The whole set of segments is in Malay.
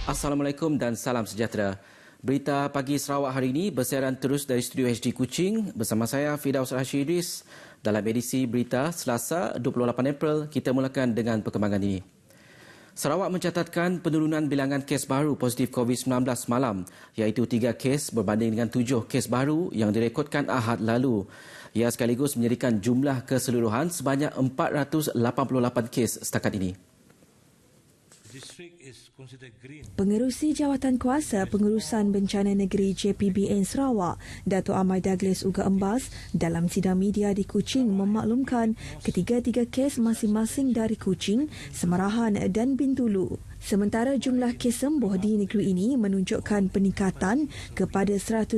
Assalamualaikum dan salam sejahtera. Berita pagi Sarawak hari ini bersiaran terus dari Studio HD Kuching bersama saya Firdaus Rashidiris. Dalam edisi berita Selasa 28 April, kita mulakan dengan perkembangan ini. Sarawak mencatatkan penurunan bilangan kes baru positif COVID-19 semalam, iaitu 3 kes berbanding dengan 7 kes baru yang direkodkan Ahad lalu. Ia sekaligus menjadikan jumlah keseluruhan sebanyak 488 kes setakat ini. Pengerusi Jawatan Kuasa Pengurusan Bencana Negeri JPBN Sarawak, Dato' Ahmad Douglas Uga Embas, dalam sidang media di Kuching memaklumkan ketiga-tiga kes masing-masing dari Kuching, Semarahan dan Bintulu. Sementara jumlah kes sembuh di negeri ini menunjukkan peningkatan kepada 194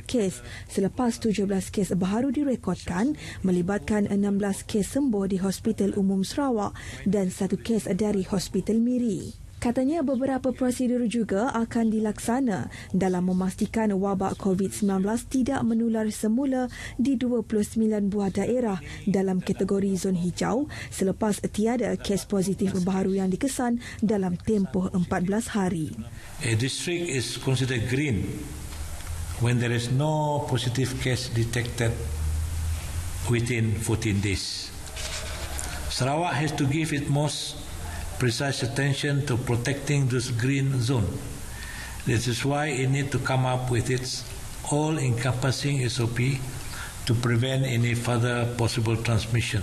kes selepas 17 kes baru direkodkan melibatkan 16 kes sembuh di Hospital Umum Sarawak dan 1 kes dari Hospital Miri. Katanya beberapa prosedur juga akan dilaksana dalam memastikan wabak COVID-19 tidak menular semula di 29 buah daerah dalam kategori zon hijau selepas tiada kes positif baru yang dikesan dalam tempoh 14 hari. A district is considered green when there is no positive case detected within 14 days. Sarawak has to give it most precise attention to protecting this green zone. This is why it need to come up with its all-encompassing SOP to prevent any further possible transmission.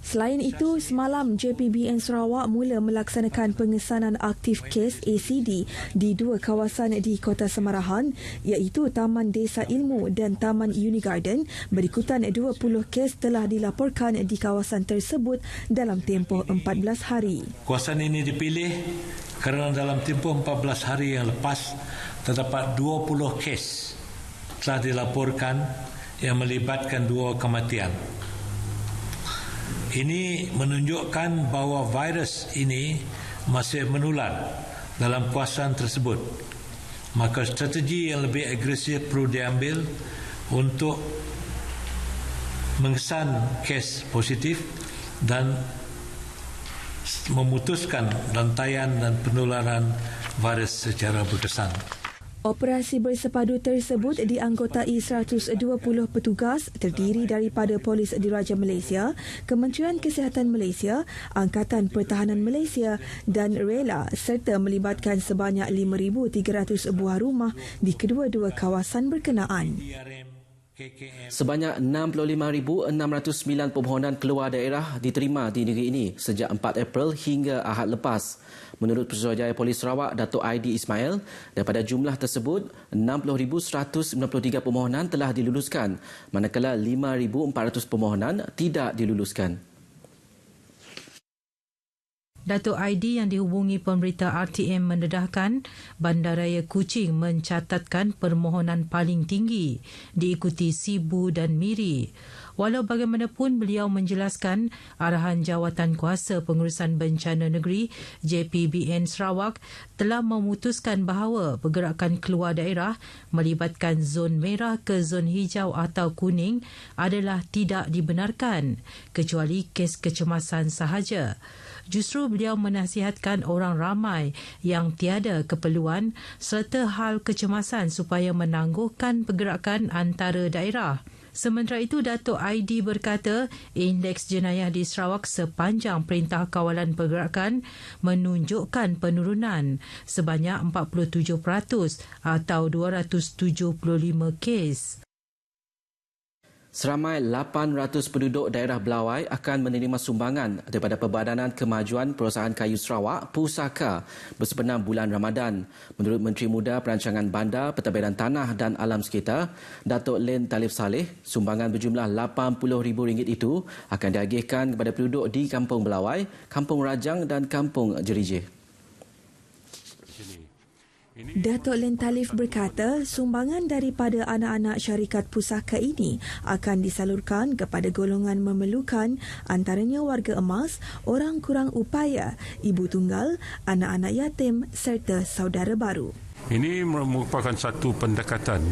Selain itu, semalam JPBN Sarawak mula melaksanakan pengesanan aktif kes ACD di 2 kawasan di Kota Semarahan, iaitu Taman Desa Ilmu dan Taman Uni Garden. Berikutan 20 kes telah dilaporkan di kawasan tersebut dalam tempoh 14 hari. Kawasan ini dipilih kerana dalam tempoh 14 hari yang lepas terdapat 20 kes telah dilaporkan yang melibatkan 2 kematian. Ini menunjukkan bahawa virus ini masih menular dalam kawasan tersebut. Maka strategi yang lebih agresif perlu diambil untuk mengesan kes positif dan memutuskan rantaian dan penularan virus secara berkesan. Operasi bersepadu tersebut dianggotai 120 petugas terdiri daripada Polis Diraja Malaysia, Kementerian Kesihatan Malaysia, Angkatan Pertahanan Malaysia dan Rela serta melibatkan sebanyak 5,300 buah rumah di kedua-dua kawasan berkenaan. Sebanyak 65,609 permohonan keluar daerah diterima di negeri ini sejak 4 April hingga Ahad lepas. Menurut Pesuruhjaya Polis Sarawak, Dato' Aidi Ismail, daripada jumlah tersebut, 60,193 permohonan telah diluluskan, manakala 5,400 permohonan tidak diluluskan. Dato' Aidi yang dihubungi pemberita RTM mendedahkan Bandaraya Kuching mencatatkan permohonan paling tinggi diikuti Sibu dan Miri. Walau bagaimanapun, beliau menjelaskan arahan Jawatan Kuasa Pengurusan Bencana Negeri JPBN Sarawak telah memutuskan bahawa pergerakan keluar daerah melibatkan zon merah ke zon hijau atau kuning adalah tidak dibenarkan kecuali kes kecemasan sahaja. Justru beliau menasihatkan orang ramai yang tiada keperluan serta hal kecemasan supaya menangguhkan pergerakan antara daerah. Sementara itu, Dato' Aidi berkata indeks jenayah di Sarawak sepanjang Perintah Kawalan Pergerakan menunjukkan penurunan sebanyak 47% atau 275 kes. Seramai 800 penduduk daerah Belawai akan menerima sumbangan daripada Perbadanan Kemajuan Perusahaan Kayu Sarawak (Pusaka) bersebenar bulan Ramadan. Menurut Menteri Muda Perancangan Bandar, Pentadbiran Tanah dan Alam Sekitar, Datuk Len Talif Saleh, sumbangan berjumlah RM80,000 itu akan diagihkan kepada penduduk di Kampung Belawai, Kampung Rajang dan Kampung Jerijih. Datuk Len Talif berkata sumbangan daripada anak-anak syarikat pusaka ini akan disalurkan kepada golongan memerlukan antaranya warga emas, orang kurang upaya, ibu tunggal, anak-anak yatim serta saudara baru. Ini merupakan satu pendekatan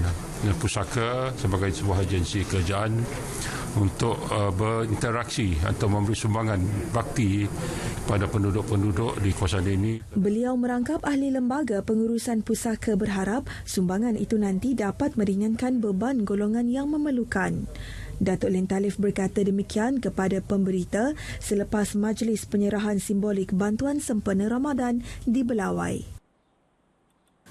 pusaka sebagai sebuah agensi kerajaan untuk berinteraksi atau memberi sumbangan bakti kepada penduduk-penduduk di kawasan ini. Beliau merangkap ahli lembaga pengurusan pusaka berharap sumbangan itu nanti dapat meringankan beban golongan yang memerlukan. Datuk Lim Talif berkata demikian kepada pemberita selepas majlis penyerahan simbolik bantuan sempena Ramadan di Belawai.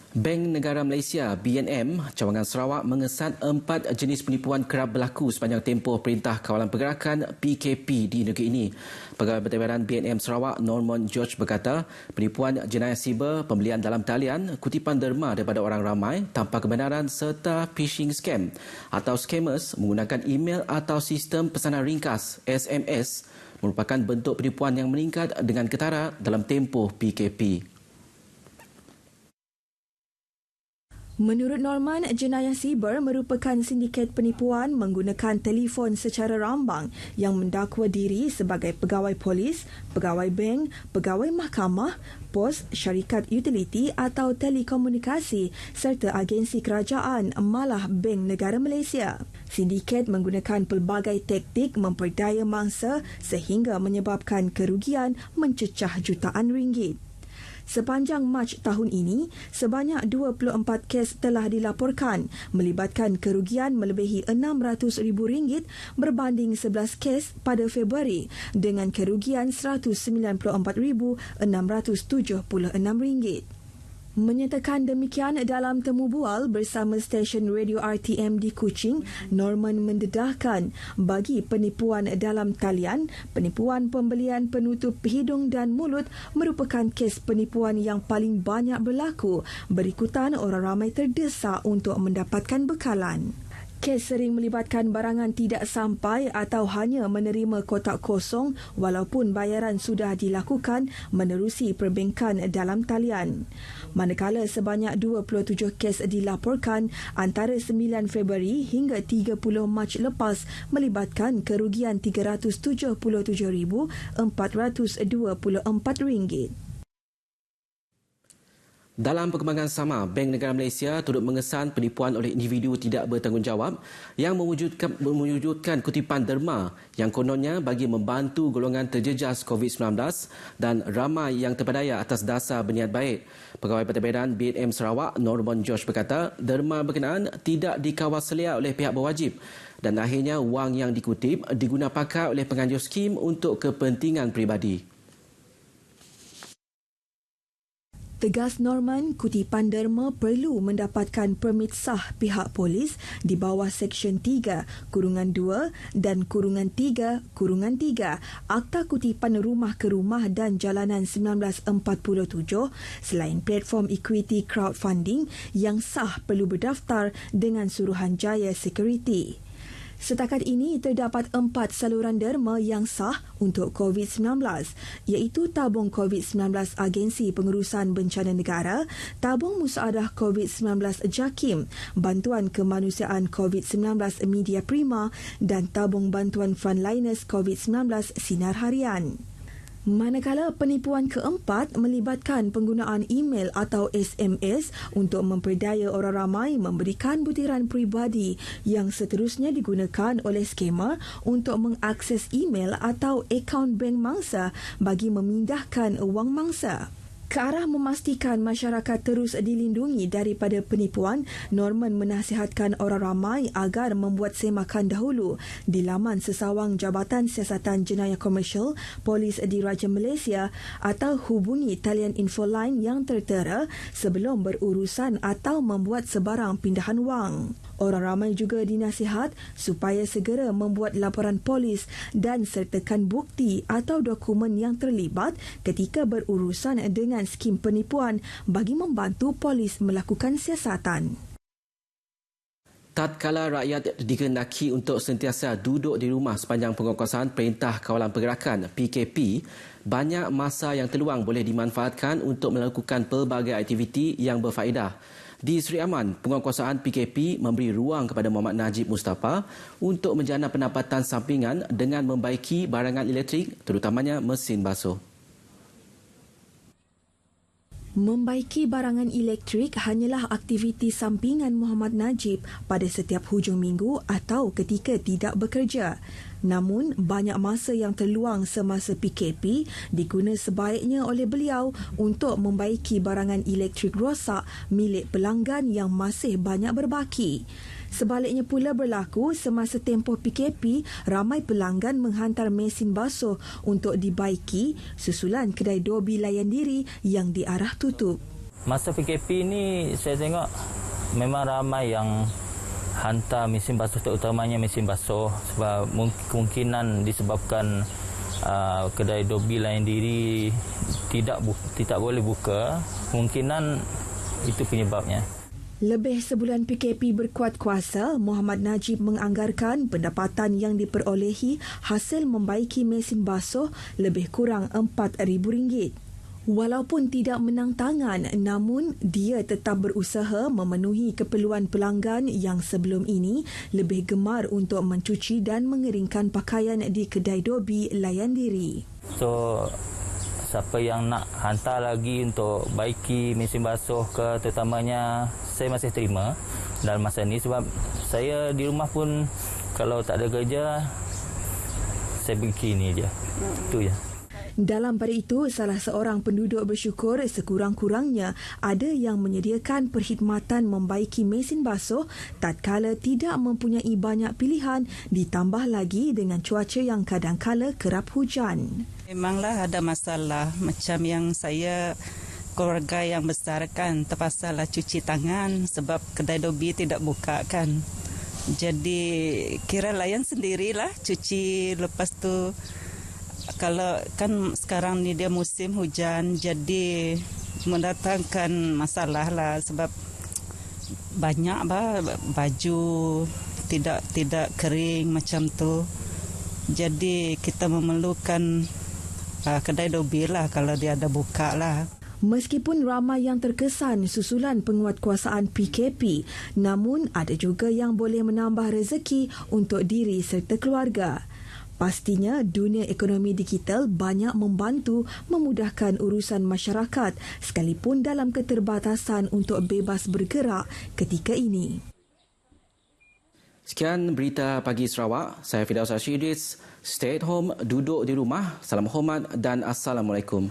Bank Negara Malaysia BNM Cawangan Sarawak mengesan 4 jenis penipuan kerap berlaku sepanjang tempoh Perintah Kawalan Pergerakan PKP di negeri ini. Pegawai Pentadbiran BNM Sarawak Norman George berkata, penipuan jenayah siber, pembelian dalam talian, kutipan derma daripada orang ramai tanpa kebenaran serta phishing scam atau scammers menggunakan email atau sistem pesanan ringkas SMS merupakan bentuk penipuan yang meningkat dengan ketara dalam tempoh PKP. Menurut Norman, jenayah siber merupakan sindiket penipuan menggunakan telefon secara rambang yang mendakwa diri sebagai pegawai polis, pegawai bank, pegawai mahkamah, pos, syarikat utiliti atau telekomunikasi serta agensi kerajaan malah Bank Negara Malaysia. Sindiket menggunakan pelbagai taktik memperdaya mangsa sehingga menyebabkan kerugian mencecah jutaan ringgit. Sepanjang Mac tahun ini, sebanyak 24 kes telah dilaporkan melibatkan kerugian melebihi RM600,000 berbanding 11 kes pada Februari dengan kerugian RM194,676. Menyatakan demikian dalam temu bual bersama stesen radio RTM di Kuching, Norman mendedahkan bagi penipuan dalam talian, penipuan pembelian penutup hidung dan mulut merupakan kes penipuan yang paling banyak berlaku berikutan orang ramai terdesak untuk mendapatkan bekalan. Kes sering melibatkan barangan tidak sampai atau hanya menerima kotak kosong walaupun bayaran sudah dilakukan menerusi perbankan dalam talian. Manakala sebanyak 27 kes dilaporkan antara 9 Februari hingga 30 Mac lepas melibatkan kerugian RM377,424. Dalam perkembangan sama, Bank Negara Malaysia turut mengesan penipuan oleh individu tidak bertanggungjawab yang mewujudkan kutipan derma yang kononnya bagi membantu golongan terjejas COVID-19 dan ramai yang terpedaya atas dasar berniat baik. Pegawai Pentadbiran BNM Sarawak Norman George berkata, derma berkenaan tidak dikawal selia oleh pihak berwajib dan akhirnya wang yang dikutip digunapakai oleh penganjur skim untuk kepentingan peribadi. Tegas Norman, kutipan derma perlu mendapatkan permit sah pihak polis di bawah Seksyen 3, Kurungan 2 dan Kurungan 3, Kurungan 3 Akta Kutipan Rumah ke Rumah dan Jalanan 1947 selain platform equity crowdfunding yang sah perlu berdaftar dengan Suruhanjaya Security. Setakat ini, terdapat 4 saluran derma yang sah untuk COVID-19 iaitu Tabung COVID-19 Agensi Pengurusan Bencana Negara, Tabung Musaadah COVID-19 JAKIM, Bantuan Kemanusiaan COVID-19 Media Prima dan Tabung Bantuan Frontliners COVID-19 Sinar Harian. Manakala penipuan keempat melibatkan penggunaan email atau SMS untuk memperdaya orang ramai memberikan butiran peribadi yang seterusnya digunakan oleh skamer untuk mengakses email atau akaun bank mangsa bagi memindahkan wang mangsa. Ke arah memastikan masyarakat terus dilindungi daripada penipuan, Norman menasihatkan orang ramai agar membuat semakan dahulu di laman sesawang Jabatan Siasatan Jenayah Komersial Polis Diraja Malaysia atau hubungi talian infoline yang tertera sebelum berurusan atau membuat sebarang pindahan wang. Orang ramai juga dinasihat supaya segera membuat laporan polis dan sertakan bukti atau dokumen yang terlibat ketika berurusan dengan skim penipuan bagi membantu polis melakukan siasatan. Tatkala rakyat dikehendaki untuk sentiasa duduk di rumah sepanjang penguatkuasaan Perintah Kawalan Pergerakan PKP, banyak masa yang terluang boleh dimanfaatkan untuk melakukan pelbagai aktiviti yang berfaedah. Di Seri Aman, penguatkuasaan PKP memberi ruang kepada Muhammad Najib Mustafa untuk menjana pendapatan sampingan dengan membaiki barangan elektrik, terutamanya mesin basuh. Membaiki barangan elektrik hanyalah aktiviti sampingan Muhammad Najib pada setiap hujung minggu atau ketika tidak bekerja. Namun, banyak masa yang terluang semasa PKP diguna sebaiknya oleh beliau untuk membaiki barangan elektrik rosak milik pelanggan yang masih banyak berbaki. Sebaliknya pula berlaku semasa tempoh PKP, ramai pelanggan menghantar mesin basuh untuk dibaiki susulan kedai Dobi layan diri yang diarah tutup. Masa PKP ni saya tengok memang ramai yang hantar mesin basuh, terutamanya mesin basuh, sebab kemungkinan disebabkan kedai Dobi layan diri tidak boleh buka, kemungkinan itu penyebabnya. Lebih sebulan PKP berkuat kuasa, Muhammad Najib menganggarkan pendapatan yang diperolehi hasil membaiki mesin basuh lebih kurang RM4,000. Walaupun tidak menang tangan, namun dia tetap berusaha memenuhi keperluan pelanggan yang sebelum ini lebih gemar untuk mencuci dan mengeringkan pakaian di kedai Dobi layan diri. So, siapa yang nak hantar lagi untuk baiki mesin basuh ke, terutamanya saya masih terima dalam masa ni, sebab saya di rumah pun kalau tak ada kerja saya pergi ni je. Itu je. Dalam pada itu, salah seorang penduduk bersyukur sekurang-kurangnya ada yang menyediakan perkhidmatan membaiki mesin basuh tatkala tidak mempunyai banyak pilihan, ditambah lagi dengan cuaca yang kadang-kala kerap hujan. Memanglah ada masalah, macam yang saya keluarga yang besar kan, terpaksalah cuci tangan sebab kedai Dobi tidak buka kan. Jadi kira layan sendirilah cuci, lepas tu kalau kan sekarang ni dia musim hujan, jadi mendatangkan masalah lah sebab banyak baju tidak kering macam tu. Jadi kita memerlukan kedai Dobi lah kalau dia ada buka lah. Meskipun ramai yang terkesan susulan penguatkuasaan PKP, namun ada juga yang boleh menambah rezeki untuk diri serta keluarga. Pastinya, dunia ekonomi digital banyak membantu memudahkan urusan masyarakat sekalipun dalam keterbatasan untuk bebas bergerak ketika ini. Sekian berita pagi Sarawak. Saya Firdaus Rashidis. Stay at home, duduk di rumah. Salam hormat dan Assalamualaikum.